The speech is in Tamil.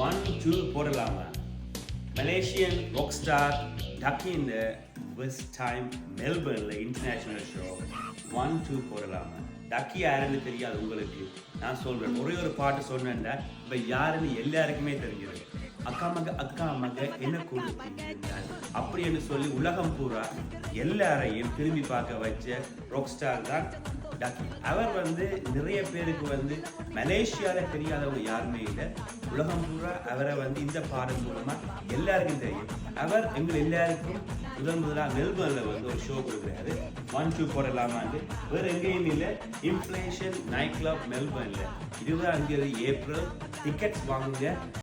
ஒன் டூ போடலாமா? மலேசியன் ராக் ஸ்டார் டக்கி இந்த ஃபர்ஸ்ட் டைம் மெல்பர்னில் இன்டர்நேஷ்னல் ஷோ 1 2 போடலாமா? டக்கி யாருன்னு தெரியாது உங்களுக்கு. நான் சொல்கிறேன், ஒரே ஒரு பாட்டு சொன்னேன்டா இப்போ யாருன்னு எல்லாருக்குமே தெரிஞ்சிருக்கு. அக்கா மக என்ன கொடுத்தீங்க அப்படின்னு சொல்லி உலகம் பூரா எல்லாரையும் திரும்பி பார்க்க வச்ச ராக் ஸ்டார் தான் டக்கி. அவர் நிறைய பேருக்கு மலேசியாவில் தெரியாதவங்க யாருமே இல்லை. உலகம் பூரா அவரை இந்த பாடல் மூலமாக எல்லாருக்கும் தெரியும். அவர் எங்கள் எல்லாருக்கும் முதலாக மெல்பர்னில் ஒரு ஷோ கொடுக்குறாரு. 1 2 போடலாமான்னு. வேறு எங்கேயும் இல்லை, இன்ஃப்ளேஷன் நைட் கிளப் மெல்பர்னில் 22 ஏப்ரல். டிக்கெட்ஸ் வாங்குங்க.